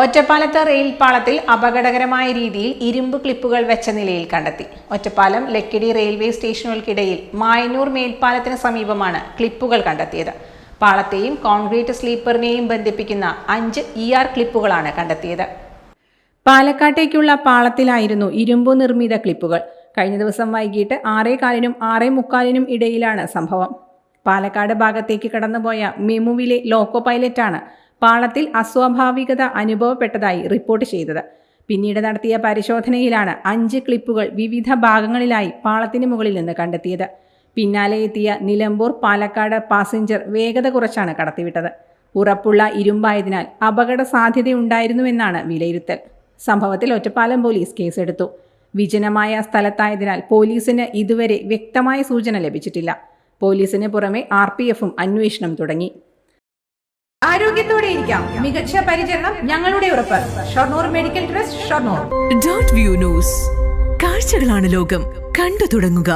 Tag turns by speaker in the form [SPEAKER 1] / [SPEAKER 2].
[SPEAKER 1] ഒറ്റപ്പാലത്ത് റെയിൽ പാളത്തിൽ അപകടകരമായ രീതിയിൽ ഇരുമ്പ് ക്ലിപ്പുകൾ വെച്ച നിലയിൽ കണ്ടെത്തി. ഒറ്റപ്പാലം ലക്കിടി റെയിൽവേ സ്റ്റേഷനുകൾക്കിടയിൽ മായന്നൂർ മേൽപ്പാലത്തിന് സമീപമാണ് ക്ലിപ്പുകൾ കണ്ടെത്തിയത്. പാളത്തെയും കോൺക്രീറ്റ് സ്ലീപ്പറിനെയും ബന്ധിപ്പിക്കുന്ന 5 ER ക്ലിപ്പുകളാണ് കണ്ടെത്തിയത്. പാലക്കാട്ടേക്കുള്ള പാളത്തിലായിരുന്നു ഇരുമ്പു നിർമ്മിത ക്ലിപ്പുകൾ. കഴിഞ്ഞ ദിവസം വൈകിട്ട് 6:15-നും 6:45-നും ഇടയിലാണ് സംഭവം. പാലക്കാട് ഭാഗത്തേക്ക് കടന്നുപോയ മെമുവിലെ ലോക്കോ പൈലറ്റാണ് പാളത്തിൽ അസ്വാഭാവികത അനുഭവപ്പെട്ടതായി റിപ്പോർട്ട് ചെയ്തത്. പിന്നീട് നടത്തിയ പരിശോധനയിലാണ് 5 ക്ലിപ്പുകൾ വിവിധ ഭാഗങ്ങളിലായി പാളത്തിന് മുകളിൽ നിന്ന് കണ്ടെത്തിയത്. പിന്നാലെ എത്തിയ നിലമ്പൂർ പാലക്കാട് പാസഞ്ചർ വേഗത കുറച്ചാണ് കടത്തിവിട്ടത്. ഉറപ്പുള്ള ഇരുമ്പായതിനാൽ അപകട സാധ്യതയുണ്ടായിരുന്നുവെന്നാണ് വിലയിരുത്തൽ. സംഭവത്തിൽ ഒറ്റപ്പാലം പോലീസ് കേസെടുത്തു. വിജനമായ സ്ഥലത്തായതിനാൽ പോലീസിന് ഇതുവരെ വ്യക്തമായ സൂചന ലഭിച്ചിട്ടില്ല. പോലീസിന് പുറമെ RPFും അന്വേഷണം തുടങ്ങി. ആരോഗ്യത്തോടെ ഇരിക്കാം, മികച്ച പരിചരണം ഞങ്ങളുടെ ഉറപ്പ്. Shoranur medical trust, Shoranur.
[SPEAKER 2] .view news. കാഴ്ചകളാണ് ലോകം, കണ്ടു തുടങ്ങുക.